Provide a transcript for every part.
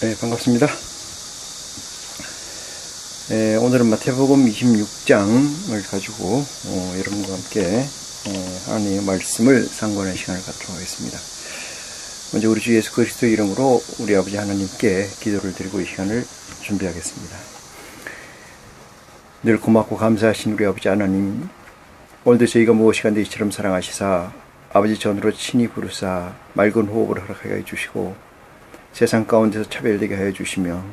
네, 반갑습니다. 오늘은 마태복음 26장을 가지고 여러분과 함께 하나님의 말씀을 상고하는 시간을 갖도록 하겠습니다. 먼저 우리 주 예수 그리스도 이름으로 우리 아버지 하나님께 기도를 드리고 이 시간을 준비하겠습니다. 늘 고맙고 감사하신 우리 아버지 하나님, 오늘도 저희가 무엇이간데 이처럼 사랑하시사 아버지 전으로 친히 부르사 맑은 호흡을 허락하게 해주시고 세상 가운데서 차별되게 하여 주시며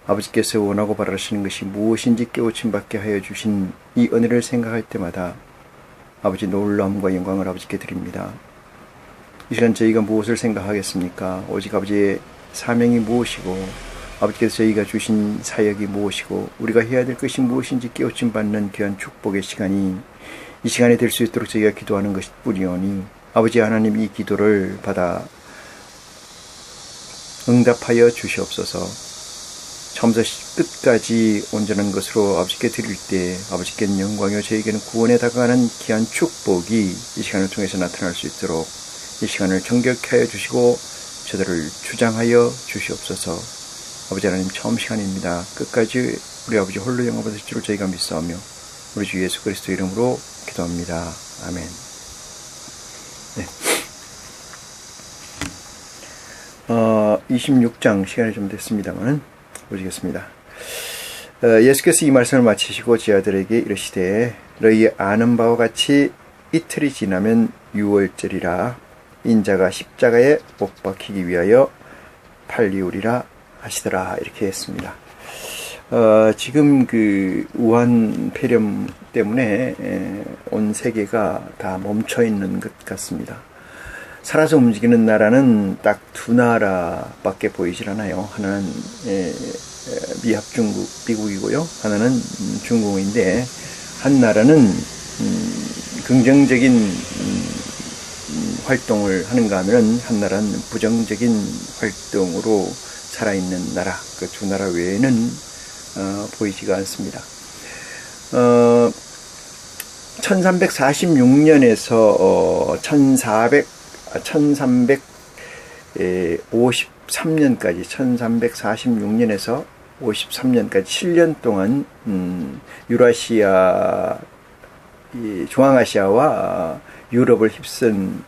아버지께서 원하고 바라시는 것이 무엇인지 깨우침 받게 하여 주신 이 은혜를 생각할 때마다 아버지 놀라움과 영광을 아버지께 드립니다. 이 시간 저희가 무엇을 생각하겠습니까? 오직 아버지의 사명이 무엇이고 아버지께서 저희가 주신 사역이 무엇이고 우리가 해야 될 것이 무엇인지 깨우침 받는 귀한 축복의 시간이 이 시간이 될 수 있도록 저희가 기도하는 것일 뿐이오니 아버지 하나님 이 기도를 받아 응답하여 주시옵소서. 처음부터 끝까지 온전한 것으로 아버지께 드릴 때 아버지께는 영광이요 저에게는 구원에 다가가는 귀한 축복이 이 시간을 통해서 나타날 수 있도록 이 시간을 정결케 하여 주시고 저들을 주장하여 주시옵소서. 아버지 하나님, 처음 시간입니다. 끝까지 우리 아버지 홀로 영업하실 줄을 저희가 믿사오며 우리 주 예수 그리스도 이름으로 기도합니다. 아멘. 네. 26장 시간이 좀 됐습니다만 보시겠습니다. 예수께서 이 말씀을 마치시고 제 아들에게 이르시되 너희 아는 바와 같이 이틀이 지나면 유월절이라 인자가 십자가에 못 박히기 위하여 팔리우리라 하시더라. 이렇게 했습니다. 지금 그 우한 폐렴 때문에 온 세계가 다 멈춰 있는 것 같습니다. 살아서 움직이는 나라는 딱 두 나라밖에 보이질 않아요. 하나는 미합중국, 미국이고요. 하나는 중국인데 한 나라는 긍정적인 활동을 하는가 하면 한 나라는 부정적인 활동으로 살아있는 나라, 그 두 나라 외에는 보이지가 않습니다. 1346년에서 1353년까지 1346년에서 53년까지 7년 동안 유라시아, 중앙아시아와 유럽을 휩쓴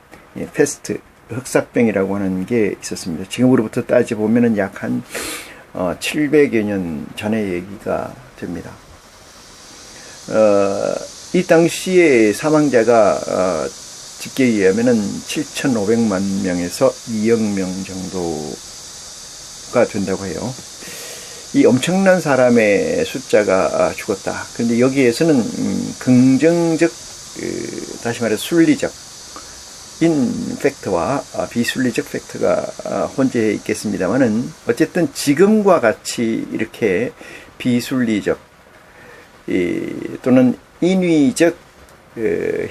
페스트, 흑사병이라고 하는 게 있었습니다. 지금으로부터 따져보면 약 한 700여 년 전의 얘기가 됩니다. 이 당시에 사망자가 집계에 의하면 7,500만 명에서 2억 명 정도가 된다고 해요. 이 엄청난 사람의 숫자가 죽었다. 그런데 여기에서는 긍정적, 다시 말해서 순리적인 팩트와 비순리적 팩트가 혼재해 있겠습니다만은 어쨌든 지금과 같이 이렇게 비순리적 또는 인위적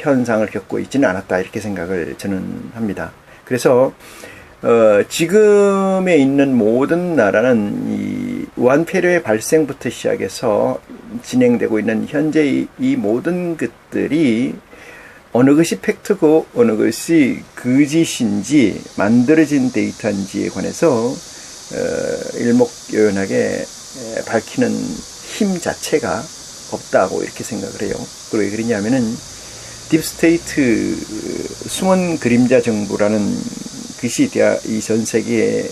현상을 겪고 있지는 않았다, 이렇게 생각을 저는 합니다. 그래서 지금에 있는 모든 나라는 이 우한폐렴의 발생부터 시작해서 진행되고 있는 현재 이 모든 것들이 어느 것이 팩트고 어느 것이 거짓인지 만들어진 데이터인지에 관해서 일목요연하게 밝히는 힘 자체가 없다고 이렇게 생각을 해요. 왜 그러냐면은 딥스테이트, 숨은 그림자 정부라는 것이 이 전 세계에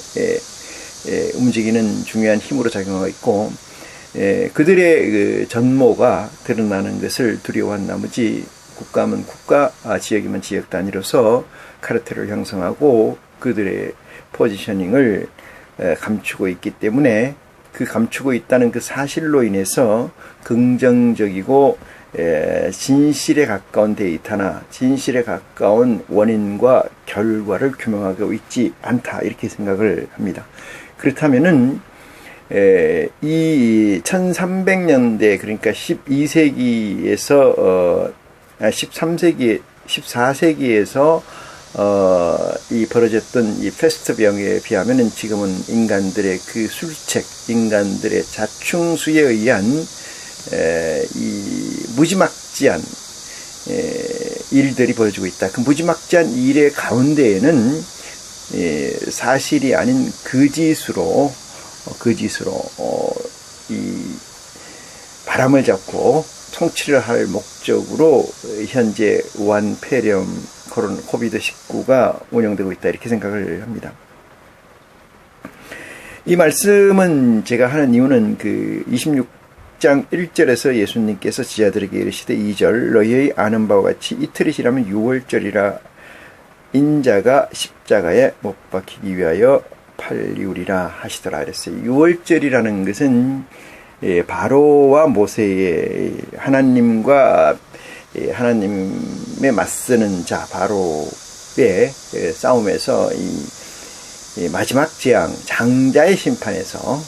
움직이는 중요한 힘으로 작용하고 있고, 그들의 그 전모가 드러나는 것을 두려워한 나머지 국가면 국가, 지역이면 지역 단위로서 카르텔을 형성하고 그들의 포지셔닝을 감추고 있기 때문에 그 감추고 있다는 그 사실로 인해서 긍정적이고 진실에 가까운 데이터나 진실에 가까운 원인과 결과를 규명하고 있지 않다, 이렇게 생각을 합니다. 그렇다면은 이 1300년대, 그러니까 12세기에서 13세기, 14세기에서 이 벌어졌던 이 패스트병에 비하면은 지금은 인간들의 그 술책, 인간들의 자충수에 의한 이 무지막지한 일들이 벌어지고 있다. 그 무지막지한 일의 가운데에는 사실이 아닌 거짓으로 거짓으로 이 바람을 잡고 통치를 할 목적으로 현재 우한 폐렴 코비드-19가 운영되고 있다, 이렇게 생각을 합니다. 이 말씀은 제가 하는 이유는 그 26장 1절에서 예수님께서 지자들에게 이르시되 2절 너희의 아는 바와 같이 이틀이 지나면 6월절이라 인자가 십자가에 못 박히기 위하여 팔리우리라 하시더라 그랬어요. 6월절이라는 것은 바로와 모세의 하나님과 하나님에 맞서는 자 바로의 싸움에서 이 마지막 재앙 장자의 심판에서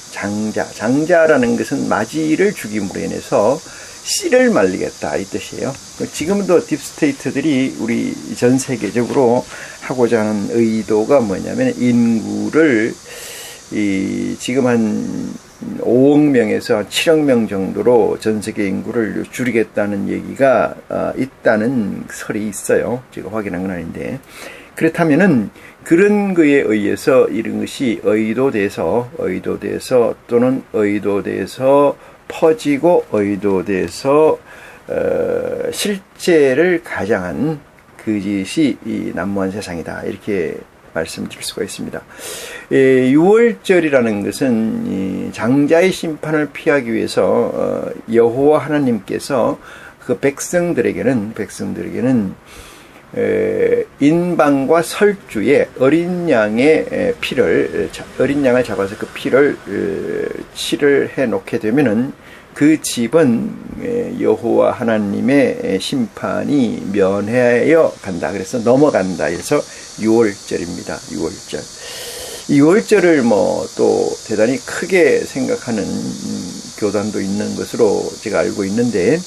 장자라는 것은 마지를 죽임으로 인해서 씨를 말리겠다 이 뜻이에요. 지금도 딥스테이트들이 우리 전 세계적으로 하고자 하는 의도가 뭐냐면 인구를 지금 한 5억 명에서 7억 명 정도로 전 세계 인구를 줄이겠다는 얘기가 있다는 설이 있어요. 제가 확인한 건 아닌데, 그렇다면은 그런 거에 의해서 이런 것이 의도돼서 또는 의도돼서 퍼지고 의도돼서 실제를 가장한 그짓이 이 난무한 세상이다, 이렇게 말씀드릴 수가 있습니다. 6월절이라는 것은 장자의 심판을 피하기 위해서 여호와 하나님께서 그 백성들에게는 인방과 설주에 어린 양의 피를, 어린 양을 잡아서 그 피를 칠을 해 놓게 되면은 그 집은 여호와 하나님의 심판이 면하여 간다. 그래서 넘어간다. 그래서 6월절입니다. 6월절. 이 6월절을 또 대단히 크게 생각하는 교단도 있는 것으로 제가 알고 있는데,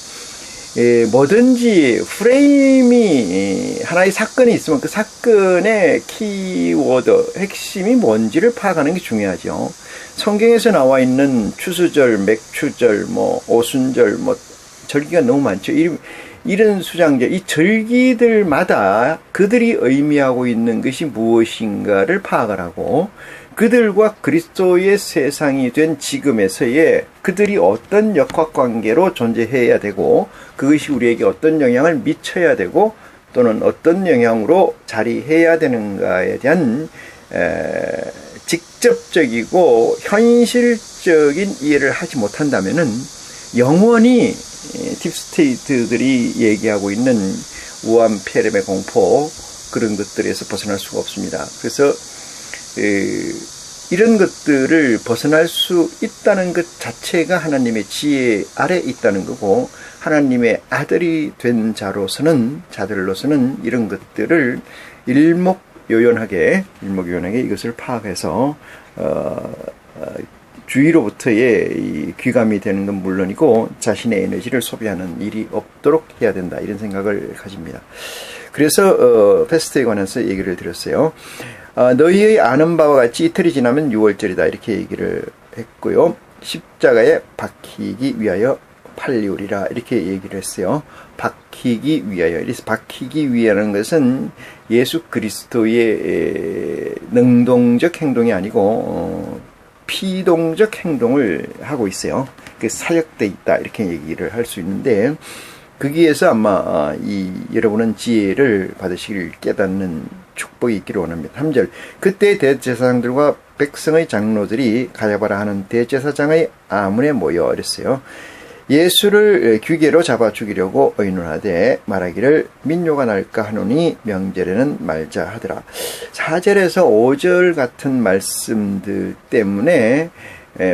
뭐든지 프레임이 하나의 사건이 있으면 그 사건의 키워드, 핵심이 뭔지를 파악하는 게 중요하죠. 성경에서 나와 있는 추수절, 맥추절, 오순절, 절기가 너무 많죠. 이런 수장절, 이 절기들마다 그들이 의미하고 있는 것이 무엇인가를 파악을 하고, 그들과 그리스도의 세상이 된 지금에서의 그들이 어떤 역학관계로 존재해야 되고, 그것이 우리에게 어떤 영향을 미쳐야 되고, 또는 어떤 영향으로 자리해야 되는가에 대한 직접적이고 현실적인 이해를 하지 못한다면은 영원히 딥스테이트들이 얘기하고 있는 우한 폐렴의 공포, 그런 것들에서 벗어날 수가 없습니다. 그래서 이런 것들을 벗어날 수 있다는 것 자체가 하나님의 지혜 아래 있다는 거고, 하나님의 아들이 된 자들로서는 이런 것들을 일목요연하게 이것을 파악해서 주위로부터의 이 귀감이 되는 건 물론이고 자신의 에너지를 소비하는 일이 없도록 해야 된다, 이런 생각을 가집니다. 그래서 패스트에 관해서 얘기를 드렸어요. 너희의 아는 바와 같이 이틀이 지나면 6월절이다, 이렇게 얘기를 했고요. 십자가에 박히기 위하여 팔리우리라, 이렇게 얘기를 했어요. 박히기 위하여. 그래서 박히기 위하는 것은 예수 그리스도의 능동적 행동이 아니고 피동적 행동을 하고 있어요. 그 사역돼 있다, 이렇게 얘기를 할 수 있는데, 거기에서 아마 여러분은 지혜를 받으시길 깨닫는 축복이 있기를 원합니다. 3절. 그때 대제사장들과 백성의 장로들이 가야바라 하는 대제사장의 아문에 모여 이랬어요. 예수를 규계로 잡아 죽이려고 의논하되 말하기를 민요가 날까 하노니 명절에는 말자 하더라. 4절에서 5절 같은 말씀들 때문에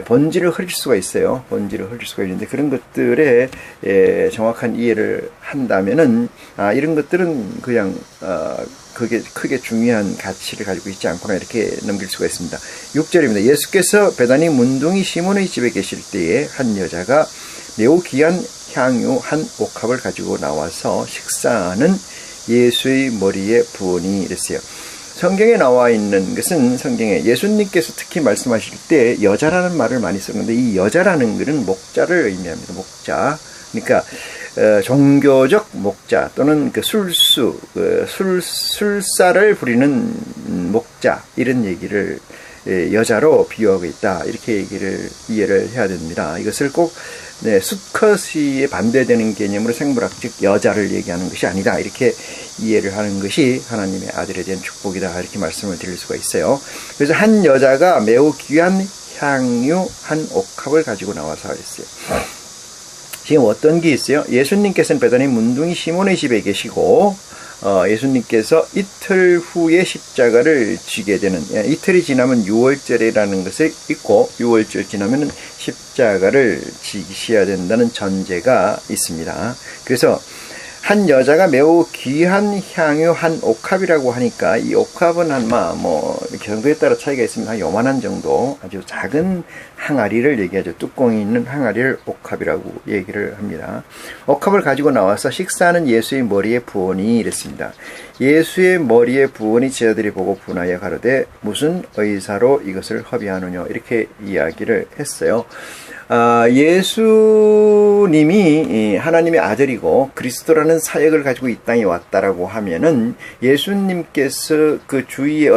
본질을 흐릴 수가 있어요. 본질을 흐릴 수가 있는데, 그런 것들에 정확한 이해를 한다면은 이런 것들은 그냥 그게 크게 중요한 가치를 가지고 있지 않구나, 이렇게 넘길 수가 있습니다. 6절입니다. 예수께서 베다니 문둥이 시몬의 집에 계실 때에 한 여자가 매우 귀한 향유 한 옥합을 가지고 나와서 식사하는 예수의 머리에 부으니 이랬어요. 성경에 나와 있는 것은, 성경에 예수님께서 특히 말씀하실 때 여자라는 말을 많이 쓰는데, 이 여자라는 것은 목자를 의미합니다. 목자. 그러니까 종교적 목자 또는 그 술사를 부리는 목자, 이런 얘기를 여자로 비유하고 있다. 이렇게 이해를 해야 됩니다. 이것을 꼭 수컷이 반대되는 개념으로 생물학적 여자를 얘기하는 것이 아니다. 이렇게 이해를 하는 것이 하나님의 아들에 대한 축복이다. 이렇게 말씀을 드릴 수가 있어요. 그래서 한 여자가 매우 귀한 향유 한 옥합을 가지고 나와서 했어요. 지금 어떤 게 있어요? 예수님께서는 베다니 문둥이 시몬의 집에 계시고 예수님께서 이틀 후에 십자가를 지게 되는, 이틀이 지나면 유월절이라는 것이 있고 6월절 지나면 십자가를 지셔야 된다는 전제가 있습니다. 그래서 한 여자가 매우 귀한 향유 한 옥합이라고 하니까 이 옥합은 아마 정도에 따라 차이가 있습니다. 한 요만한 정도 아주 작은 항아리를 얘기하죠. 뚜껑이 있는 항아리를 옥합이라고 얘기를 합니다. 옥합을 가지고 나와서 식사하는 예수의 머리에 부으니 이랬습니다. 예수의 머리에 부으니 제자들이 보고 분하여 가로되 무슨 의사로 이것을 허비하느냐 이렇게 이야기를 했어요. 예수님이 하나님의 아들이고 그리스도라는 사역을 가지고 이 땅에 왔다라고 하면은 예수님께서 그 주위의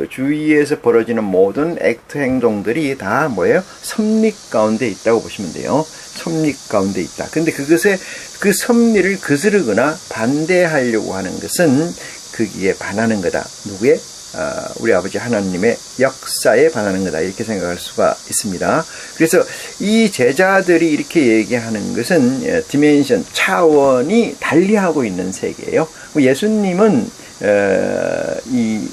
주위에서 벌어지는 모든 액트 행동들이 다 뭐예요? 섭리 가운데 있다고 보시면 돼요. 섭리 가운데 있다. 근데 그것에 그 섭리를 거스르거나 반대하려고 하는 것은 거기에 반하는 거다. 누구의? 우리 아버지 하나님의 역사에 반하는 거다. 이렇게 생각할 수가 있습니다. 그래서 이 제자들이 이렇게 얘기하는 것은 디멘션, 차원이 달리하고 있는 세계예요. 예수님은 이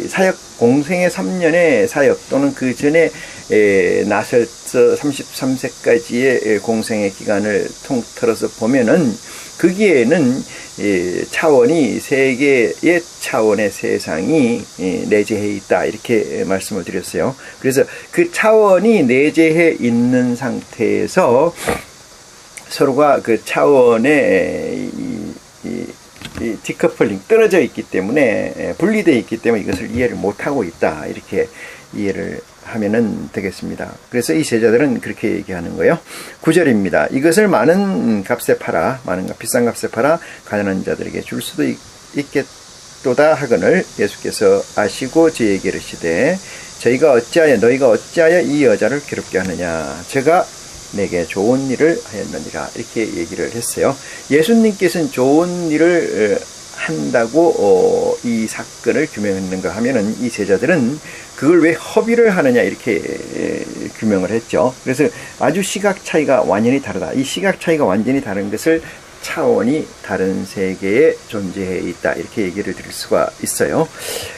사역 공생의 3년의 사역 또는 그 전에 나서서 33세까지의 공생의 기간을 통틀어서 보면은 거기에는 차원이 세계의 차원의 세상이 내재해 있다 이렇게 말씀을 드렸어요. 그래서 그 차원이 내재해 있는 상태에서 서로가 그 차원의 이 디커플링 떨어져 있기 때문에 분리되어 있기 때문에 이것을 이해를 못하고 있다 이렇게 이해를 하면은 되겠습니다. 그래서 이 제자들은 그렇게 얘기하는 거예요. 9절입니다. 이것을 많은 값에 팔아, 비싼 값에 팔아 가난한 자들에게 줄 수도 있겠도다 하거늘 예수께서 아시고 저에게 이르시되 너희가 어찌하여 이 여자를 괴롭게 하느냐? 제가 내게 좋은 일을 하였느니라 이렇게 얘기를 했어요. 예수님께서는 좋은 일을 한다고 이 사건을 규명했는가 하면은 이 제자들은 그걸 왜 허비를 하느냐 이렇게 규명을 했죠. 그래서 아주 시각 차이가 완전히 다르다. 이 시각 차이가 완전히 다른 것을 차원이 다른 세계에 존재해 있다 이렇게 얘기를 드릴 수가 있어요.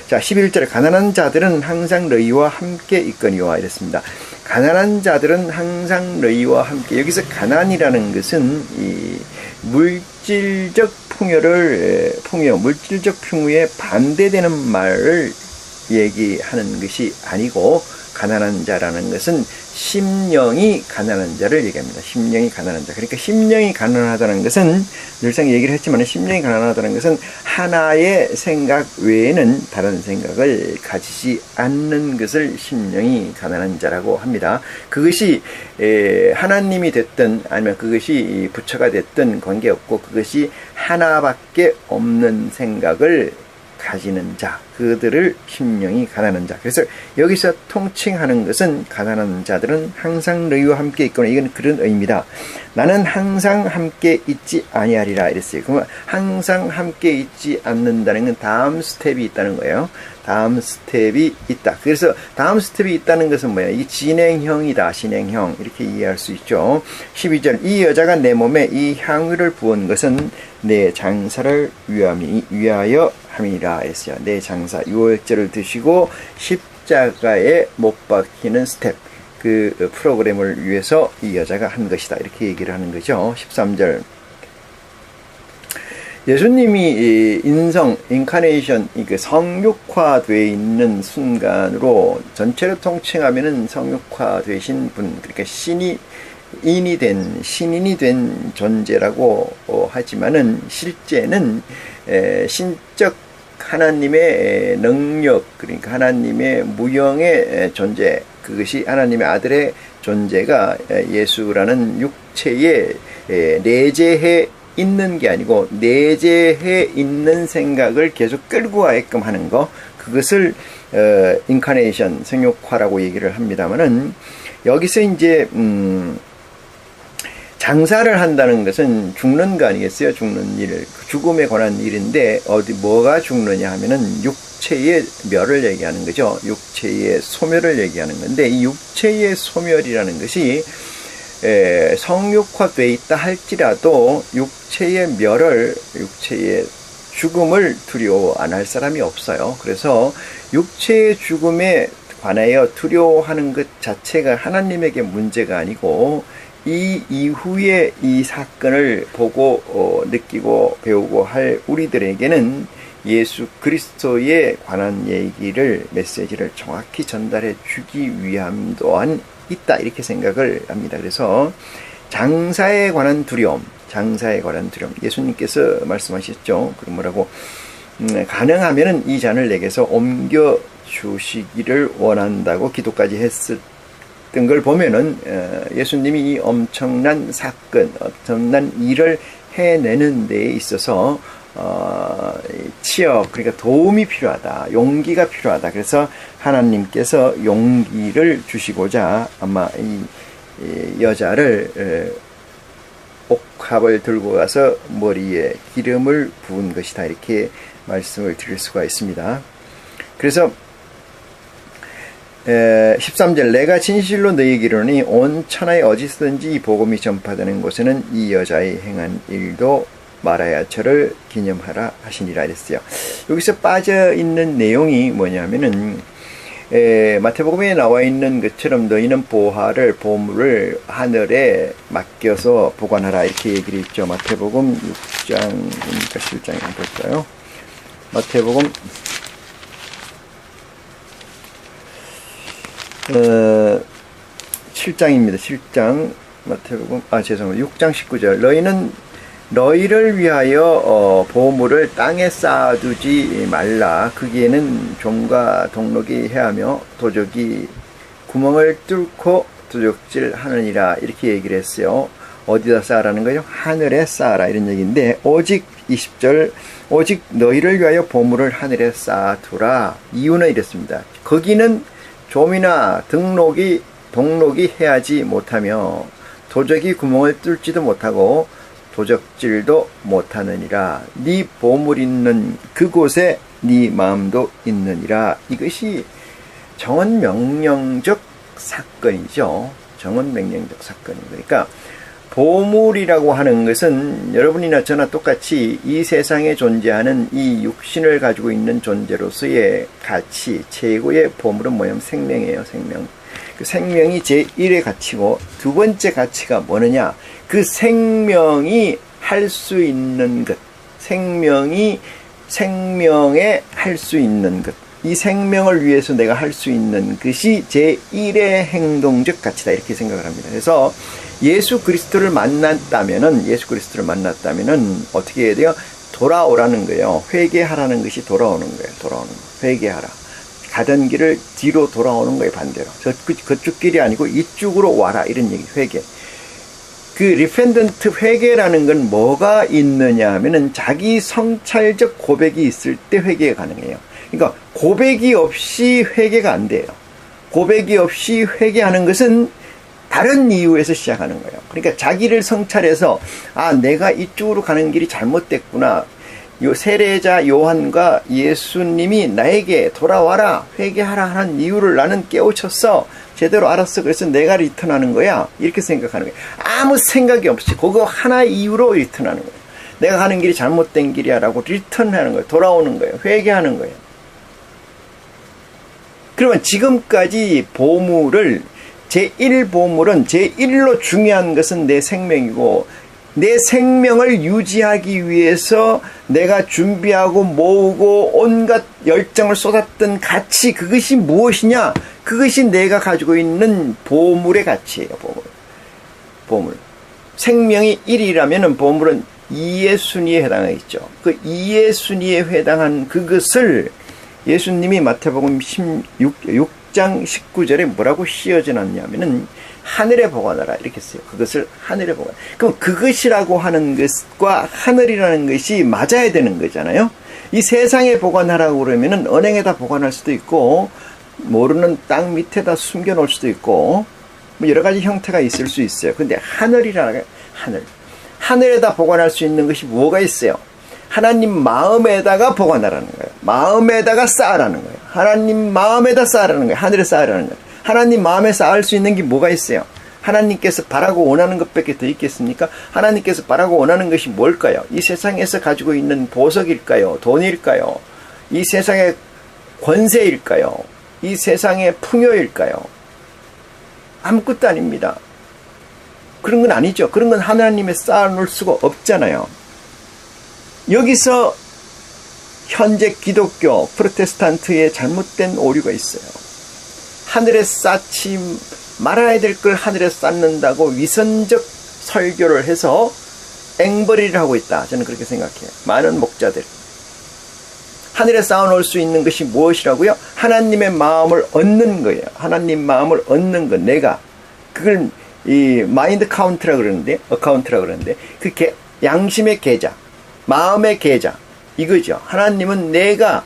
자, 11절 가난한 자들은 항상 너희와 함께 있거니와 이랬습니다. 가난한 자들은 항상 너희와 함께. 여기서 가난이라는 것은 이 물질적 물질적 풍요에 반대되는 말을 얘기하는 것이 아니고 가난한 자라는 것은 심령이 가난한 자를 얘기합니다. 심령이 가난한 자. 그러니까 심령이 가난하다는 것은 늘상 얘기를 했지만 심령이 가난하다는 것은 하나의 생각 외에는 다른 생각을 가지지 않는 것을 심령이 가난한 자라고 합니다. 그것이 하나님이 됐든 아니면 그것이 부처가 됐든 관계없고 그것이 하나밖에 없는 생각을 가지는 자, 그들을 심령이 가난한 자. 그래서 여기서 통칭하는 것은 가난한 자들은 항상 너희와 함께 있거나 이건 그런 의미다. 나는 항상 함께 있지 아니하리라 이랬어요. 그러면 항상 함께 있지 않는다는 건 다음 스텝이 있다는 거예요. 다음 스텝이 있다. 그래서 다음 스텝이 있다는 것은 뭐예요? 이게 진행형이다. 진행형. 이렇게 이해할 수 있죠. 12절 이 여자가 내 몸에 이 향유를 부은 것은 내 장사를 위하여 함이라 했어요. 내 장사 6월절을 드시고 십자가에 못 박히는 스텝 그 프로그램을 위해서 이 여자가 한 것이다. 이렇게 얘기를 하는 거죠. 13절 예수님이 인카네이션, 성육화되어 있는 순간으로 전체를 통칭하면은 성육화되신 분, 그러니까 신인이 된 존재라고 하지만은 실제는 신적 하나님의 능력, 그러니까 하나님의 무형의 존재, 그것이 하나님의 아들의 존재가 예수라는 육체에 내재해 있는 게 아니고 내재해 있는 생각을 계속 끌고 가게끔 하는 거, 그것을 인카네이션, 생육화라고 얘기를 합니다만은, 여기서 이제 장사를 한다는 것은 죽는 거 아니겠어요? 죽는 일, 죽음에 관한 일인데 뭐가 죽느냐 하면은 육체의 멸을 얘기하는 거죠. 육체의 소멸을 얘기하는 건데, 이 육체의 소멸이라는 것이 성육화되어 있다 할지라도 육체의 멸을, 육체의 죽음을 두려워 안 할 사람이 없어요. 그래서 육체의 죽음에 관하여 두려워하는 것 자체가 하나님에게 문제가 아니고, 이 이후에 이 사건을 보고 느끼고 배우고 할 우리들에게는 예수 그리스도에 관한 얘기를, 메시지를 정확히 전달해 주기 위함 또한 있다, 이렇게 생각을 합니다. 그래서 장사에 관한 두려움, 장사에 관한 두려움, 예수님께서 말씀하셨죠. 그럼 뭐라고, 가능하면은 이 잔을 내게서 옮겨 주시기를 원한다고 기도까지 했던 걸 보면은 예수님이 이 엄청난 사건, 엄청난 일을 해내는 데에 있어서 치역, 그러니까 도움이 필요하다, 용기가 필요하다. 그래서 하나님께서 용기를 주시고자 아마 이 여자를 옥합을 들고 가서 머리에 기름을 부은 것이다, 이렇게 말씀을 드릴 수가 있습니다. 그래서 13절, 내가 진실로 너희에게 이르노니 온 천하에 어디서든지 이 복음이 전파되는 곳에는 이 여자의 행한 일도 말하여 저를 기념하라 하시니라 이랬어요. 여기서 빠져있는 내용이 뭐냐면은 마태복음에 나와 있는 것처럼 너희는 보물을 하늘에 맡겨서 보관하라, 이렇게 얘기를 했죠. 마태복음 6장이니까 7장에 한번 볼까요? 마태복음 7장입니다. 7장 마태복음, 죄송합니다. 6장 19절, 너희는 너희를 위하여 보물을 땅에 쌓아두지 말라. 거기에는 종과 동록이 해하며 도적이 구멍을 뚫고 도적질 하느니라, 이렇게 얘기를 했어요. 어디다 쌓으라는 거죠? 하늘에 쌓아라, 이런 얘기인데, 오직 20절, 오직 너희를 위하여 보물을 하늘에 쌓아두라. 이유는 이랬습니다. 거기는 좀이나 동록이 해하지 못하며 도적이 구멍을 뚫지도 못하고 도적질도 못하느니라. 네 보물 있는 그곳에 네 마음도 있느니라. 이것이 정언명령적 사건이죠. 정언명령적 사건이에요. 그러니까 보물이라고 하는 것은 여러분이나 저나 똑같이 이 세상에 존재하는 이 육신을 가지고 있는 존재로서의 가치, 최고의 보물은 뭐냐면 생명이에요. 생명. 그 생명이 제1의 가치고, 두 번째 가치가 뭐느냐, 그 생명이 할 수 있는 것, 생명에 할 수 있는 것, 이 생명을 위해서 내가 할 수 있는 것이 제1의 행동적 가치다, 이렇게 생각을 합니다. 그래서 예수 그리스도를 만났다면은 어떻게 해야 돼요? 돌아오라는 거예요. 회개하라는 것이 돌아오는 거예요. 돌아오는 거. 회개하라. 가던 길을 뒤로 돌아오는 거예요. 반대로. 그쪽 길이 아니고 이쪽으로 와라, 이런 얘기. 회개. 그 리펜던트 회개라는 건 뭐가 있느냐 하면은 자기 성찰적 고백이 있을 때 회개가 가능해요. 그러니까 고백이 없이 회개가 안 돼요. 고백이 없이 회개하는 것은 다른 이유에서 시작하는 거예요. 그러니까 자기를 성찰해서, 내가 이쪽으로 가는 길이 잘못됐구나. 요 세례자 요한과 예수님이 나에게 돌아와라, 회개하라 하는 이유를 나는 깨우쳤어. 제대로 알았어. 그래서 내가 리턴하는 거야. 이렇게 생각하는 거예요. 아무 생각이 없이 그거 하나의 이유로 리턴하는 거예요. 내가 가는 길이 잘못된 길이야 라고 리턴하는 거예요. 돌아오는 거예요. 회개하는 거예요. 그러면 지금까지 보물은 제1로 중요한 것은 내 생명이고, 내 생명을 유지하기 위해서 내가 준비하고 모으고 온갖 열정을 쏟았던 가치, 그것이 무엇이냐? 그것이 내가 가지고 있는 보물의 가치예요. 보물. 생명이 1이라면 보물은 2의 순위에 해당하겠죠. 그 2의 순위에 해당한 그것을 예수님이 마태복음 6장 19절에 뭐라고 씌워져 놨냐면은 하늘에 보관하라 이렇게 써요. 그것을 하늘에 보관. 그럼 그것이라고 하는 것과 하늘이라는 것이 맞아야 되는 거잖아요. 이 세상에 보관하라고 그러면은 은행에다 보관할 수도 있고 모르는 땅 밑에다 숨겨 놓을 수도 있고 뭐 여러 가지 형태가 있을 수 있어요. 근데 하늘이라는 게 하늘에다 보관할 수 있는 것이 뭐가 있어요? 하나님 마음에다가 보관하라는 거예요. 마음에다가 쌓으라는 거예요. 하나님 마음에다 쌓으라는 거예요. 하늘에 쌓으라는 거예요. 하나님 마음에 쌓을 수 있는 게 뭐가 있어요? 하나님께서 바라고 원하는 것밖에 더 있겠습니까? 하나님께서 바라고 원하는 것이 뭘까요? 이 세상에서 가지고 있는 보석일까요? 돈일까요? 이 세상의 권세일까요? 이 세상의 풍요일까요? 아무것도 아닙니다. 그런 건 아니죠. 그런 건 하나님에 쌓아놓을 수가 없잖아요. 여기서 현재 기독교, 프로테스탄트의 잘못된 오류가 있어요. 하늘에 쌓지 말아야 될 걸 하늘에 쌓는다고 위선적 설교를 해서 앵벌이를 하고 있다. 저는 그렇게 생각해요. 많은 목자들. 하늘에 쌓아놓을 수 있는 것이 무엇이라고요? 하나님의 마음을 얻는 거예요. 하나님 마음을 얻는 것. 내가. 그걸 이 마인드 카운트라 그러는데, 어카운트라 그러는데, 그 양심의 계좌, 마음의 계좌. 이거죠. 하나님은 내가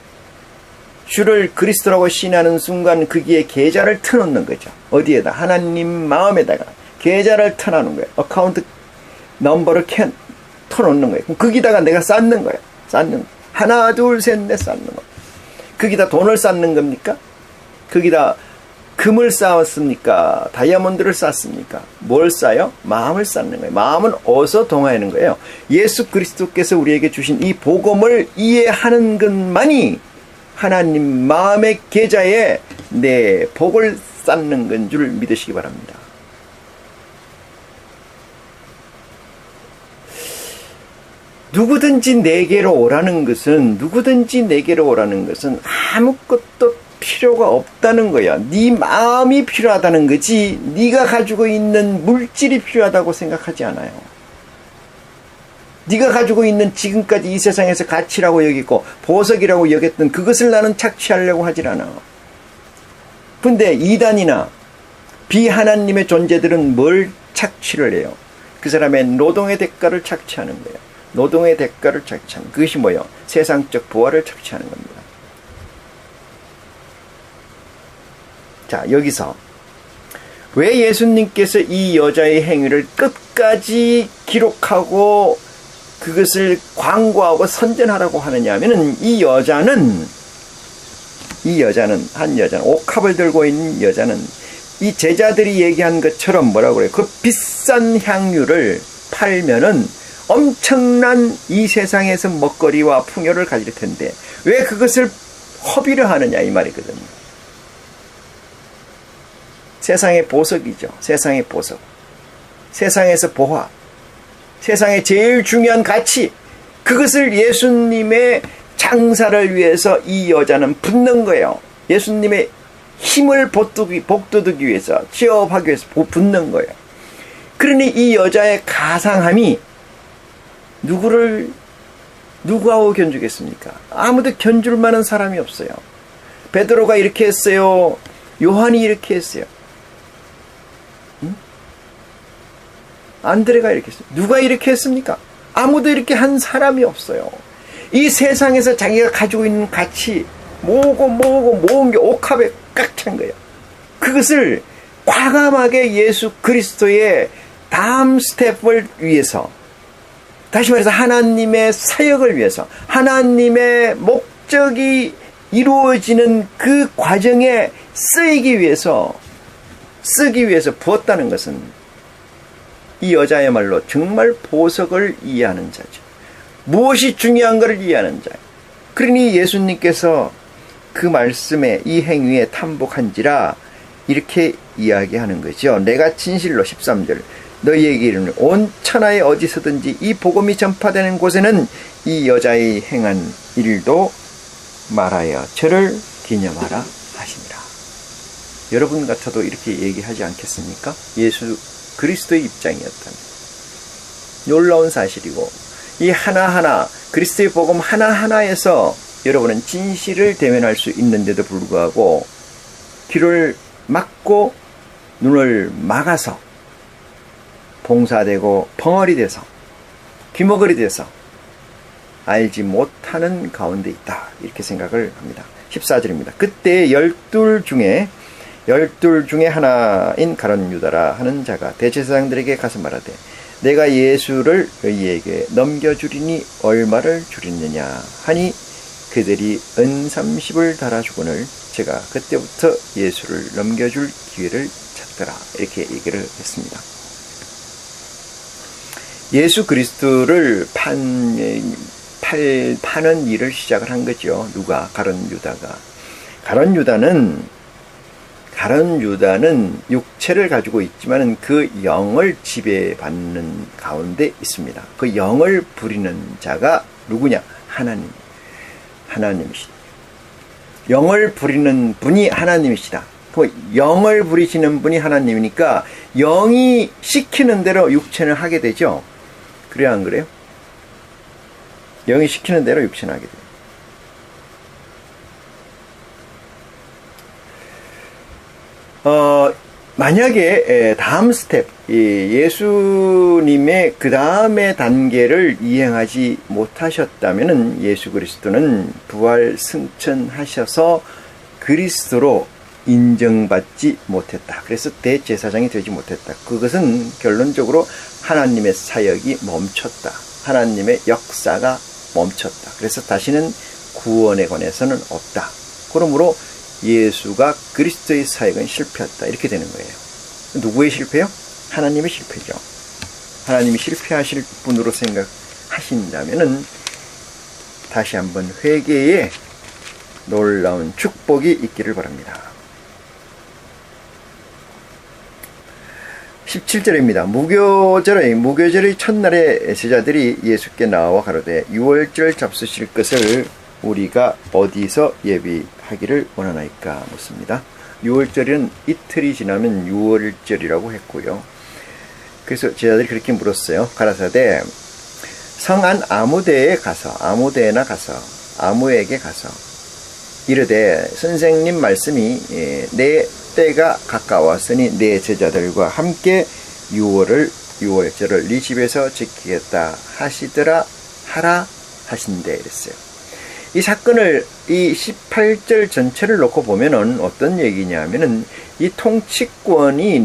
주를 그리스도라고 신하는 순간 거기에 계좌를 터놓는 거죠. 어디에다? 하나님 마음에다가 계좌를 터놓는 거예요. 어카운트 넘버를 터놓는 거예요. 그럼 거기다가 내가 쌓는 거예요. 쌓는 하나 둘 셋 넷 쌓는 거. 거기다 돈을 쌓는 겁니까? 거기다 금을 쌓았습니까? 다이아몬드를 쌓습니까? 뭘 쌓아요? 마음을 쌓는 거예요. 마음은 어디서 동하는 거예요? 예수 그리스도께서 우리에게 주신 이 복음을 이해하는 것만이 하나님 마음의 계좌에 내 복을 쌓는 건 줄 믿으시기 바랍니다. 누구든지 내게로 오라는 것은 아무것도 필요가 없다는 거야. 네 마음이 필요하다는 거지 네가 가지고 있는 물질이 필요하다고 생각하지 않아요. 네가 가지고 있는 지금까지 이 세상에서 가치라고 여기고 보석이라고 여겼던 그것을 나는 착취하려고 하질 않아. 근데 이단이나 비하나님의 존재들은 뭘 착취를 해요? 그 사람의 노동의 대가를 착취하는 거예요. 노동의 대가를 착취하는 그것이 뭐예요? 세상적 부활을 착취하는 겁니다. 자, 여기서 왜 예수님께서 이 여자의 행위를 끝까지 기록하고 그것을 광고하고 선전하라고 하느냐 하면은 한 여자는 옥합을 들고 있는 여자는 이 제자들이 얘기한 것처럼 뭐라고 그래요? 그 비싼 향유를 팔면은 엄청난 이 세상에서 먹거리와 풍요를 가질 텐데 왜 그것을 허비를 하느냐 이 말이거든요. 세상의 보석이죠. 세상의 보석. 세상에서 보화. 세상의 제일 중요한 가치. 그것을 예수님의 장사를 위해서 이 여자는 붓는 거예요. 예수님의 힘을 복돋우기 위해서, 취업하기 위해서 붓는 거예요. 그러니 이 여자의 가상함이 누구하고 견주겠습니까? 아무도 견줄 만한 사람이 없어요. 베드로가 이렇게 했어요. 요한이 이렇게 했어요. 안드레가 이렇게 했어요. 누가 이렇게 했습니까? 아무도 이렇게 한 사람이 없어요. 이 세상에서 자기가 가지고 있는 가치 모은 게 옥합에 꽉 찬 거예요. 그것을 과감하게 예수 그리스도의 다음 스텝을 위해서, 다시 말해서 하나님의 사역을 위해서, 하나님의 목적이 이루어지는 그 과정에 쓰기 위해서 부었다는 것은 이 여자야말로 정말 보석을 이해하는 자죠. 무엇이 중요한가를 이해하는 자예요. 그러니 예수님께서 그 말씀에 이 행위에 탐복한지라 이렇게 이야기하는 거죠. 내가 진실로 13절 너희에게 이르노니 온 천하에 어디서든지 이 복음이 전파되는 곳에는 이 여자의 행한 일도 말하여 저를 기념하라 하시니라. 여러분 같아도 이렇게 얘기하지 않겠습니까? 예수 그리스도의 입장이었다면. 놀라운 사실이고 이 하나하나 그리스도의 복음 하나하나에서 여러분은 진실을 대면할 수 있는데도 불구하고 귀를 막고 눈을 막아서 봉사되고 벙어리 돼서 귀머거리 돼서 알지 못하는 가운데 있다. 이렇게 생각을 합니다. 14절입니다. 그때 열둘 중에 하나인 가룟 유다라 하는 자가 대제사장들에게 가서 말하되 내가 예수를 너희에게 넘겨주리니 얼마를 주리느냐 하니 그들이 은 30을 달아주거늘 제가 그때부터 예수를 넘겨줄 기회를 찾더라. 이렇게 얘기를 했습니다. 예수 그리스도를 파는 일을 시작을 한 거죠. 누가? 가룟 유다가. 가룟 유다는 육체를 가지고 있지만 그 영을 지배받는 가운데 있습니다. 그 영을 부리는 자가 누구냐? 하나님이시다. 영을 부리는 분이 하나님이시다. 그 영을 부리시는 분이 하나님이니까 영이 시키는 대로 육체는 하게 되죠. 그래야 안 그래요? 영이 시키는 대로 육체는 하게 돼요. 만약에 다음 스텝, 예수님의 그 다음의 단계를 이행하지 못하셨다면 예수 그리스도는 부활 승천하셔서 그리스도로 인정받지 못했다. 그래서 대제사장이 되지 못했다. 그것은 결론적으로 하나님의 사역이 멈췄다. 하나님의 역사가 멈췄다. 그래서 다시는 구원에 관해서는 없다. 그러므로 예수가 그리스도의 사역은 실패했다. 이렇게 되는 거예요. 누구의 실패요? 하나님의 실패죠. 하나님이 실패하실 분으로 생각하신다면은 다시 한번 회개에 놀라운 축복이 있기를 바랍니다. 17절입니다. 무교절의 첫날에 제자들이 예수께 나와 가로되 유월절 잡수실 것을 우리가 어디서 예비하기를 원하나이까 묻습니다. 유월절은 이틀이 지나면 유월절이라고 했고요. 그래서 제자들이 그렇게 물었어요. 가라사대 성안 아무데에나 가서 아무에게 가서 이르되 선생님 말씀이 내 때가 가까웠으니 내 제자들과 함께 유월절을 네 집에서 지키겠다 하라 하신대 이랬어요. 이 사건을 이 18절 전체를 놓고 보면은 어떤 얘기냐면은 이 통치권이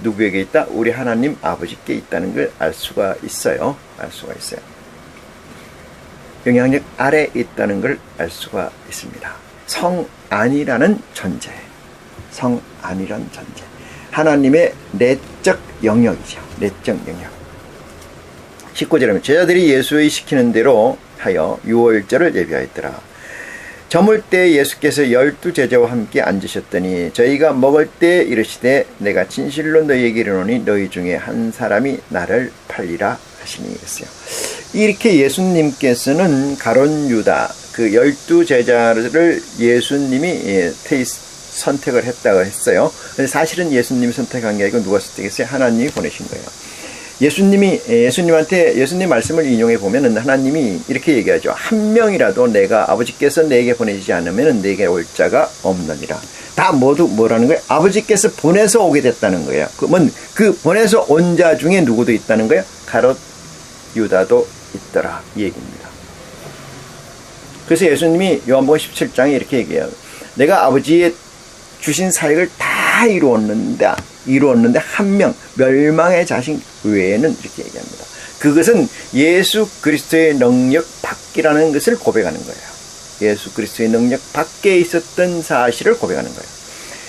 누구에게 있다? 우리 하나님 아버지께 있다는 걸 알 수가 있어요. 영향력 아래 있다는 걸 알 수가 있습니다. 성안이라는 존재. 하나님의 내적 영역이죠. 내적 영역. 19절에 제자들이 예수의 시키는 대로 하여 유월절을 예비하였더라. 저물 때 예수께서 12제자와 함께 앉으셨더니 저희가 먹을 때 이르시되 내가 진실로 너희에게 이르노니 너희 중에 한 사람이 나를 팔리라 하시니 이랬어요. 이렇게 예수님께서는 가룟 유다 그 12제자를 예수님이 선택을 했다고 했어요. 근데 사실은 예수님이 선택한 게 아니고 누가 선택했어요? 하나님이 보내신 거예요. 예수님한테 예수님 말씀을 인용해 보면은 하나님이 이렇게 얘기하죠. 한 명이라도 내가 아버지께서 내게 보내지 않으면 내게 올 자가 없느니라. 다 모두 뭐라는 거예요? 아버지께서 보내서 오게 됐다는 거예요. 그러면 그 보내서 온 자 중에 누구도 있다는 거예요? 가롯 유다도 있더라 이 얘기입니다. 그래서 예수님이 요한복음 17장에 이렇게 얘기해요. 내가 아버지의 주신 사역을 다 이루었는데 한 명 멸망의 자식 외에는 이렇게 얘기합니다. 그것은 예수 그리스도의 능력 밖이라는 것을 고백하는 거예요. 예수 그리스도의 능력 밖에 있었던 사실을 고백하는 거예요.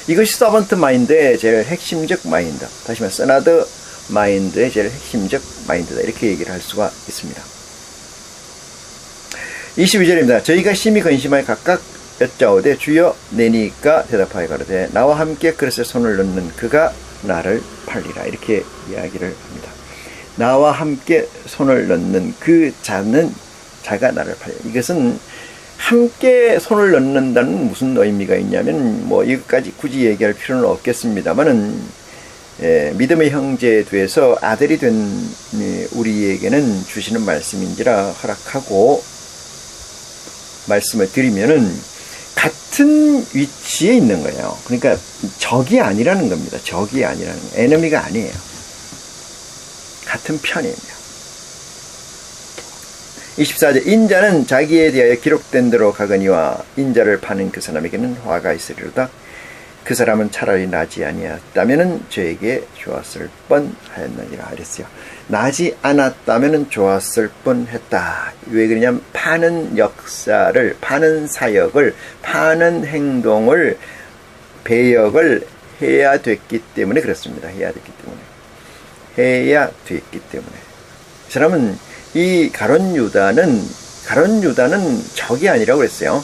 이것이 서번트 마인드의 제일 핵심적 마인드, 다시 말해 서나드 마인드의 제일 핵심적 마인드다 이렇게 얘기를 할 수가 있습니다. 22절입니다. 저희가 심히 근심하여 각각 여짜오되 주여 내니까 대답하여 가로되 나와 함께 그릇에 손을 넣는 그가 나를 팔리라 이렇게 이야기를 합니다. 나와 함께 손을 넣는 그 자가 나를 팔리라. 이것은 함께 손을 넣는다는 무슨 의미가 있냐면 뭐 이것까지 굳이 얘기할 필요는 없겠습니다만은 믿음의 형제에 대해서 아들이 된 우리에게는 주시는 말씀인지라 허락하고 말씀을 드리면은 같은 위치에 있는 거예요. 그러니까 적이 아니라는 겁니다. 적이 아니라는 거예요. 에너미가 아니에요. 같은 편이에요. 24절 인자는 자기에 대하여 기록된 대로 가거니와 인자를 파는 그 사람에게는 화가 있으리로다. 그 사람은 차라리 나지 아니었다면 저에게 좋았을 뻔하였느니라 이랬어요. 나지 않았다면 좋았을 뻔했다. 왜 그러냐면 파는 역사를, 파는 사역을, 파는 행동을, 배역을 해야 됐기 때문에 그렇습니다. 해야 됐기 때문에. 이 사람은 이 가룟 유다는 적이 아니라고 그랬어요.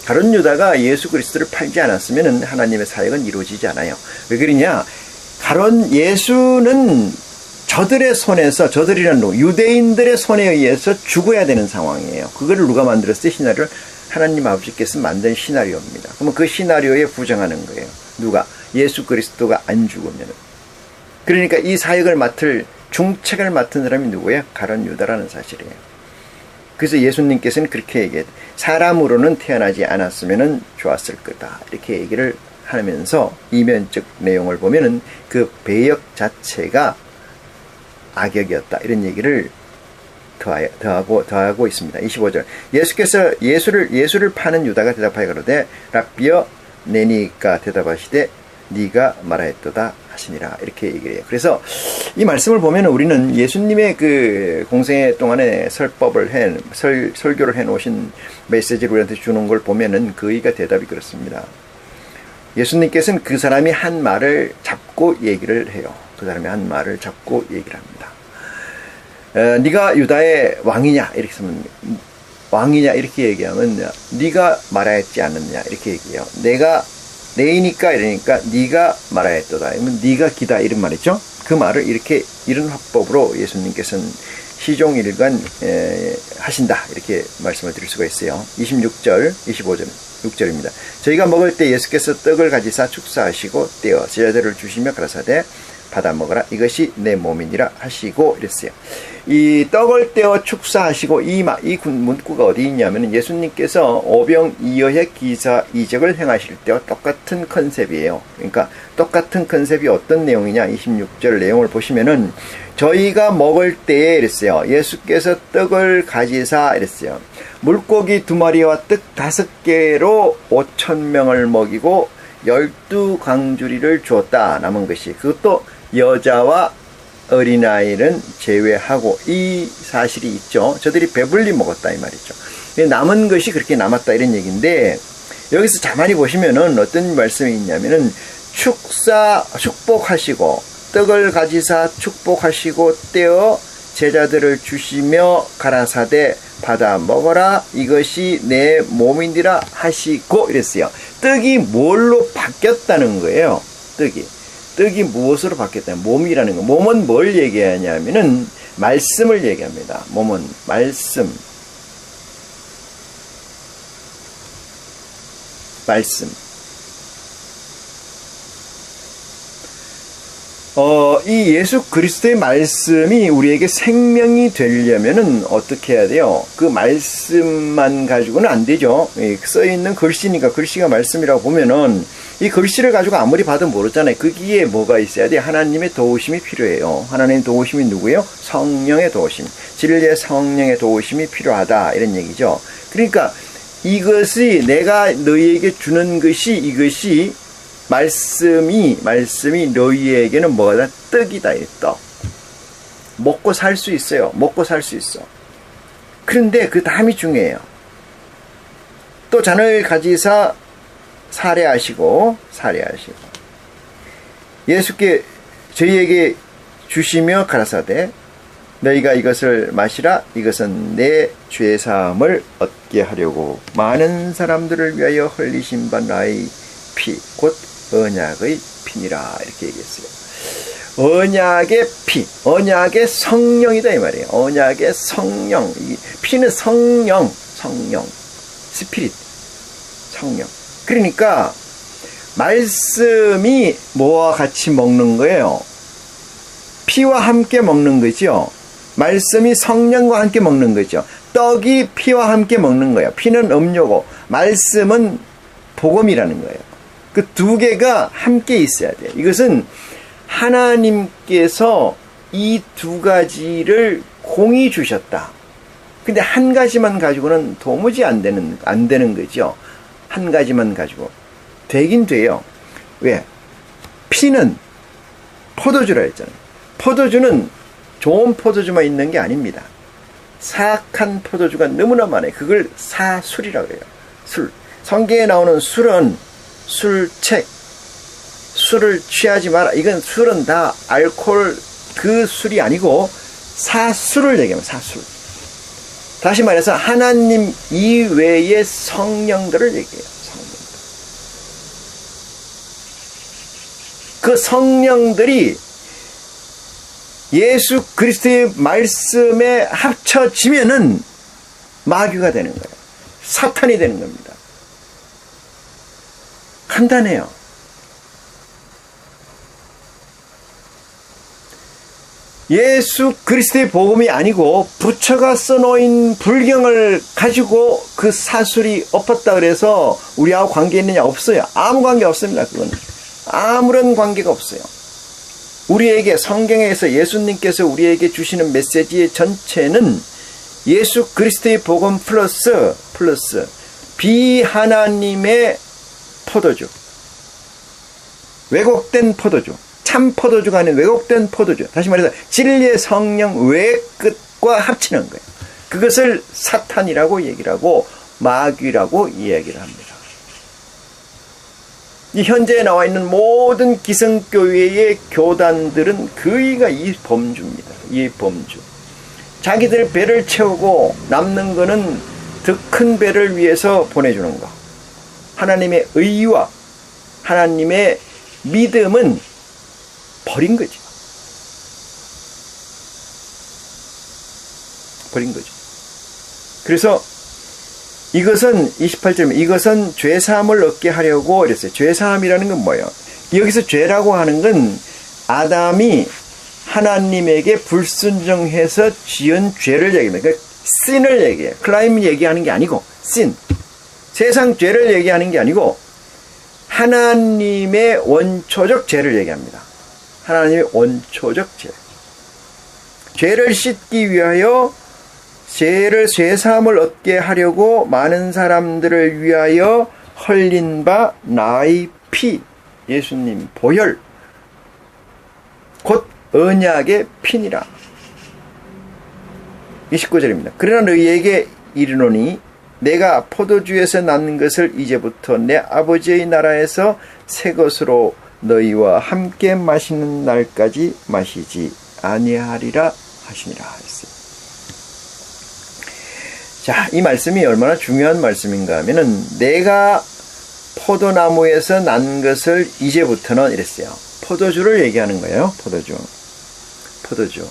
가룟 유다가 예수 그리스도를 팔지 않았으면 하나님의 사역은 이루어지지 않아요. 왜 그러냐? 예수는 저들의 손에서, 저들이란 유대인들의 손에 의해서 죽어야 되는 상황이에요. 그거를 누가 만들었어요? 시나리오를 하나님 아버지께서 만든 시나리오입니다. 그러면 그 시나리오에 부정하는 거예요. 누가? 예수 그리스도가 안 죽으면. 그러니까 이 사역을 중책을 맡은 사람이 누구예요? 가룟 유다라는 사실이에요. 그래서 예수님께서는 그렇게 얘기해요. 사람으로는 태어나지 않았으면 좋았을 거다. 이렇게 얘기를 하면서 이면적 내용을 보면은 그 배역 자체가 악역이었다. 이런 얘기를 더하고 있습니다. 25절. 예수께서 예수를 파는 유다가 대답하여 가로되 랍비여 내니까 대답하시되 네가 말하였도다 하시니라. 이렇게 얘기를 해요. 그래서 이 말씀을 보면 우리는 예수님의 그 공생애 동안에 설교를 해 놓으신 메시지를 우리한테 주는 걸 보면은 그의가 대답이 그렇습니다. 예수님께서는 그 사람이 한 말을 잡고 얘기를 해요. 그 사람이 한 말을 잡고 얘기를 합니다. 네가 유다의 왕이냐 이렇게 하면 왕이냐 이렇게 얘기하면 네가 말하였지 않느냐 이렇게 얘기해요. 내가 내이니까 이러니까 네가 말하였도다. 이러면 네가 기다 이런 말이죠. 그 말을 이런 화법으로 예수님께서는 시종일관 하신다 이렇게 말씀을 드릴 수가 있어요. 26절, 25절, 6절입니다. 저희가 먹을 때 예수께서 떡을 가지사 축사하시고 떼어 제자들을 주시며 가라사대 받아 먹어라 이것이 내 몸이니라 하시고 이랬어요. 이 떡을 떼어 축사하시고 이 문구가 어디 있냐면 예수님께서 오병이어의 기사 이적을 행하실 때와 똑같은 컨셉이에요. 그러니까 똑같은 컨셉이 어떤 내용이냐 26절 내용을 보시면은 저희가 먹을 때에 이랬어요. 예수께서 떡을 가지사 이랬어요. 물고기 2마리와 떡 5개로 5,000명을 먹이고 12광주리를 주었다. 남은 것이 그것도 여자와 어린아이는 제외하고 이 사실이 있죠. 저들이 배불리 먹었다 이 말이죠. 남은 것이 그렇게 남았다 이런 얘기인데 여기서 가만히 보시면은 어떤 말씀이 있냐면은 축복하시고 떡을 가지사 축복하시고 떼어 제자들을 주시며 가라사대 받아 먹어라 이것이 내 몸이니라 하시고 이랬어요. 떡이 뭘로 바뀌었다는 거예요. 떡이 무엇으로 바뀌었다? 몸이라는 거. 몸은 뭘 얘기하냐면은 말씀을 얘기합니다. 몸은 말씀. 이 예수 그리스도의 말씀이 우리에게 생명이 되려면은 어떻게 해야 돼요? 그 말씀만 가지고는 안 되죠. 써있는 글씨니까 글씨가 말씀이라고 보면은 이 글씨를 가지고 아무리 봐도 모르잖아요. 거기에 뭐가 있어야 돼요? 하나님의 도우심이 필요해요. 하나님의 도우심이 누구예요? 성령의 도우심. 진리의 성령의 도우심이 필요하다. 이런 얘기죠. 그러니까 이것이 내가 너희에게 주는 것이 이것이 말씀이 너희에게는 뭐다? 떡이다. 떡. 먹고 살 수 있어요. 먹고 살 수 있어. 그런데 그 다음이 중요해요. 또 잔을 가지사 살해하시고 예수께 저희에게 주시며 가라사대 너희가 이것을 마시라 이것은 내 죄사함을 얻게 하려고 많은 사람들을 위하여 흘리신 바 나의 피 곧 언약의 피니라 이렇게 얘기했어요. 언약의 피, 언약의 성령이다 이 말이에요. 언약의 성령. 피는 성령, 스피릿, 성령. 그러니까 말씀이 뭐와 같이 먹는 거예요? 피와 함께 먹는 거죠. 말씀이 성령과 함께 먹는 거죠. 떡이 피와 함께 먹는 거예요. 피는 음료고 말씀은 복음이라는 거예요. 그 두 개가 함께 있어야 돼요. 이것은 하나님께서 이 두 가지를 공히 주셨다. 근데 한 가지만 가지고는 도무지 안 되는 거죠. 한 가지만 가지고. 되긴 돼요. 왜? 피는 포도주라 했잖아요. 포도주는 좋은 포도주만 있는 게 아닙니다. 사악한 포도주가 너무나 많아요. 그걸 사술이라고 해요. 술. 성경에 나오는 술은 술책, 술을 취하지 마라. 이건 술은 다 알코올 그 술이 아니고 사술을 얘기합니다. 사술. 다시 말해서 하나님 이외의 성령들을 얘기해요. 성령들. 그 성령들이 예수 그리스도의 말씀에 합쳐지면은 마귀가 되는 거예요. 사탄이 되는 겁니다. 간단해요. 예수 그리스도의 복음이 아니고 부처가 써놓은 불경을 가지고 그 사술이 엎었다 그래서 우리하고 관계 있느냐? 없어요. 아무 관계 없습니다. 그건 아무런 관계가 없어요. 우리에게 성경에서 예수님께서 우리에게 주시는 메시지의 전체는 예수 그리스도의 복음 플러스 비하나님의 포도주, 왜곡된 포도주, 참 포도주가 아닌 왜곡된 포도주, 다시 말해서 진리의 성령 외의 끝과 합치는 거예요. 그것을 사탄이라고 얘기를 하고 마귀라고 이야기를 합니다. 이 현재 나와 있는 모든 기성교회의 교단들은 거의가 이 범주입니다. 이 범주. 자기들 배를 채우고 남는 거는 더 큰 배를 위해서 보내주는 거. 하나님의 의와 하나님의 믿음은 버린 거죠. 버린 거죠. 그래서 이것은 28절 이것은 죄사함을 얻게 하려고 이랬어요. 죄사함이라는 건 뭐예요? 여기서 죄라고 하는 건 아담이 하나님에게 불순종해서 지은 죄를 얘기합니다. 그러니까 sin을 얘기해요. 클라임 얘기하는 게 아니고 sin. 세상 죄를 얘기하는 게 아니고 하나님의 원초적 죄를 얘기합니다. 하나님의 원초적 죄. 죄를 씻기 위하여 죄사함을 얻게 하려고 많은 사람들을 위하여 흘린 바 나의 피, 예수님 보혈, 곧 언약의 피니라. 29절입니다. 그러나 너희에게 이르노니 내가 포도주에서 낳는 것을 이제부터 내 아버지의 나라에서 새 것으로 너희와 함께 마시는 날까지 마시지 아니하리라 하시니라 했어요. 자, 이 말씀이 얼마나 중요한 말씀인가 하면은 내가 포도나무에서 난 것을 이제부터는 이랬어요. 포도주를 얘기하는 거예요. 포도주.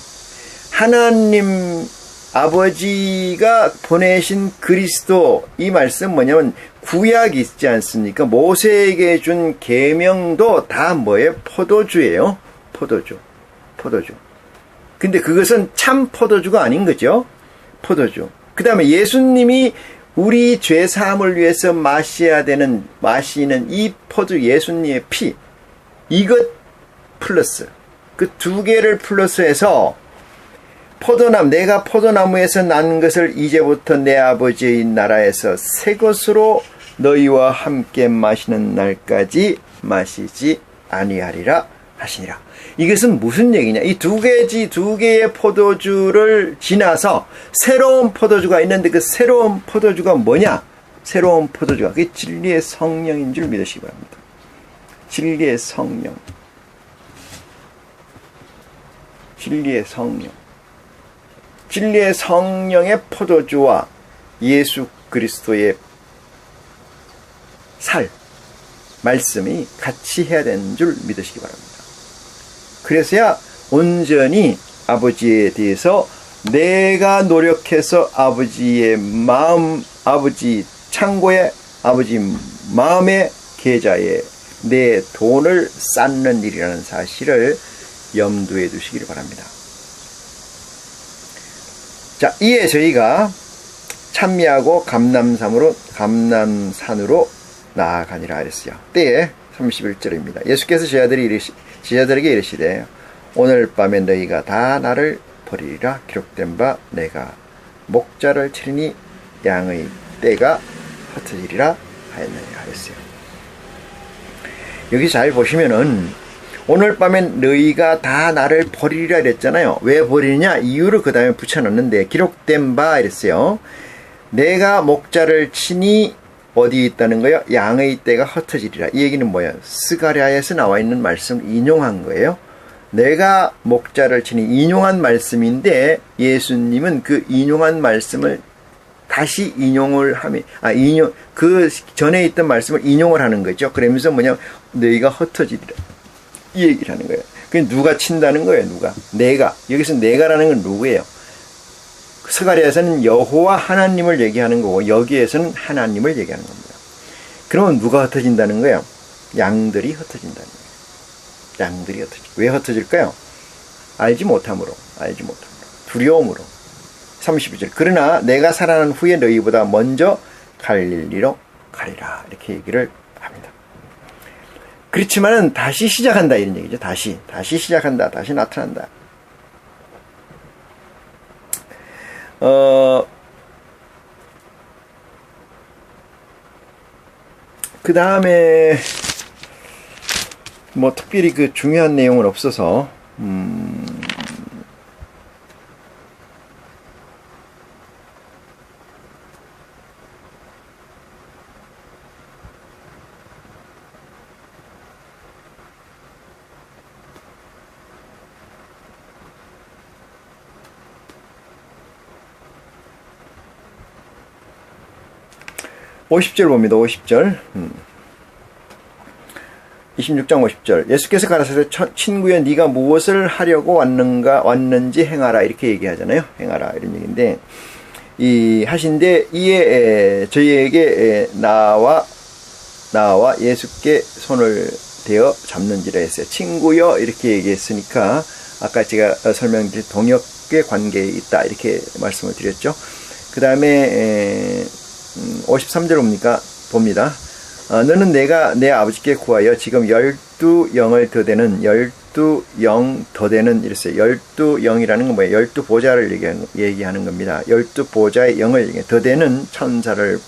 하나님 아버지가 보내신 그리스도, 이 말씀 뭐냐면 구약이 있지 않습니까? 모세에게 준 계명도 다 뭐예요? 포도주예요. 포도주. 근데 그것은 참 포도주가 아닌 거죠. 포도주. 그 다음에 예수님이 우리 죄 사함을 위해서 마시는 이 포도, 예수님의 피, 이것 플러스 그 두 개를 플러스해서 내가 포도나무에서 난 것을 이제부터 내 아버지의 나라에서 새 것으로 너희와 함께 마시는 날까지 마시지 아니하리라 하시니라. 이것은 무슨 얘기냐? 이 두 개의 포도주를 지나서 새로운 포도주가 있는데 그 새로운 포도주가 뭐냐? 새로운 포도주가 그게 진리의 성령인 줄 믿으시기 바랍니다. 진리의 성령. 진리의 성령의 포도주와 예수 그리스도의 말씀이 같이 해야 되는 줄 믿으시기 바랍니다. 그래서야 온전히 아버지에 대해서 내가 노력해서 아버지의 마음, 아버지 창고에, 아버지 마음의 계좌에 내 돈을 쌓는 일이라는 사실을 염두에 두시기를 바랍니다. 자, 이에 저희가 찬미하고 감남산으로 나아가니라 하였어요. 때에 31절입니다. 예수께서 제자들에게 이르시되 오늘 밤에 너희가 다 나를 버리리라. 기록된 바 내가 목자를 치리니 양의 떼가 흩어지리라 하였어요. 여기 잘 보시면은 오늘 밤엔 너희가 다 나를 버리리라 이랬잖아요. 왜 버리느냐? 이유를 그 다음에 붙여놨는데 기록된 바 이랬어요. 내가 목자를 치니 어디 있다는 거예요? 양의 떼가 흩어지리라. 이 얘기는 뭐예요? 스가랴에서 나와 있는 말씀을 인용한 거예요. 내가 목자를 치니 인용한 말씀인데 예수님은 그 인용한 말씀을 다시 그 전에 있던 말씀을 인용을 하는 거죠. 그러면서 뭐냐? 너희가 흩어지리라. 이 얘기를 하는 거예요. 그게 누가 친다는 거예요, 누가? 내가. 여기서 내가라는 건 누구예요? 스가랴에서는 여호와 하나님을 얘기하는 거고, 여기에서는 하나님을 얘기하는 겁니다. 그러면 누가 흩어진다는 거예요? 양들이 흩어진다는 거예요. 양들이 왜 흩어질까요? 알지 못함으로. 두려움으로. 32절. 그러나 내가 살아난 후에 너희보다 먼저 갈릴리로 가리라. 이렇게 얘기를 합니다. 그렇지만은 다시 시작한다 이런 얘기죠. 다시 시작한다. 다시 나타난다. 그 다음에 뭐 특별히 그 중요한 내용은 없어서 50절 봅니다. 50절. 26장 50절. 예수께서 가라사대 친구여 네가 무엇을 하려고 왔는지 행하라. 이렇게 얘기하잖아요. 행하라. 이런 얘기인데 하신데 이에 저희에게 나와 예수께 손을 대어 잡는지라 했어요. 친구여 이렇게 얘기했으니까 아까 제가 설명드린 동역의 관계에 있다. 이렇게 말씀을 드렸죠. 그 다음에 53절 봅니다. 너는 내가 내 아버지께 구하여 지금 12영을 더 되는 12영 더 되는 이랬어요. 12영이라는 건 뭐예요? 12보좌를 얘기하는 겁니다. 12보좌의 영을 더 되는 천사를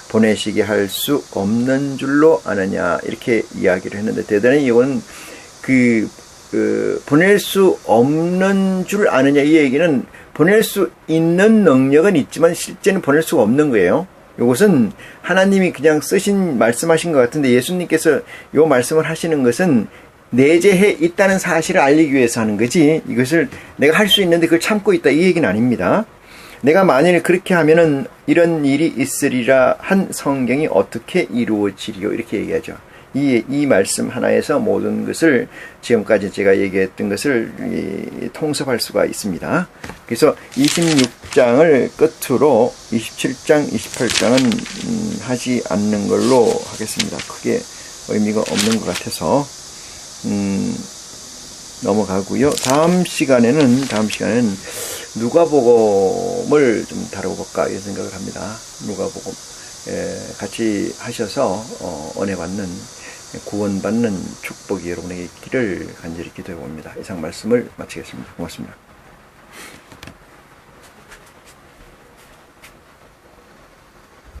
보내시게 할 수 없는 줄로 아느냐 이렇게 이야기를 했는데 대단히 이건 보낼 수 없는 줄 아느냐 이 얘기는 보낼 수 있는 능력은 있지만 실제는 보낼 수가 없는 거예요. 이것은 하나님이 그냥 말씀하신 것 같은데 예수님께서 이 말씀을 하시는 것은 내재해 있다는 사실을 알리기 위해서 하는 거지 이것을 내가 할 수 있는데 그걸 참고 있다 이 얘기는 아닙니다. 내가 만일 그렇게 하면은 이런 일이 있으리라 한 성경이 어떻게 이루어지리요 이렇게 얘기하죠. 이 말씀 하나에서 모든 것을 지금까지 제가 얘기했던 것을 통섭할 수가 있습니다. 그래서 26장을 끝으로 27장, 28장은 하지 않는 걸로 하겠습니다. 크게 의미가 없는 것 같아서 넘어가고요. 다음 시간에는 누가복음을 좀 다뤄볼까 이런 생각을 합니다. 누가복음 같이 하셔서 은혜 받는 구원받는 축복이 여러분에게 있기를 간절히 기도해 봅니다. 이상 말씀을 마치겠습니다. 고맙습니다.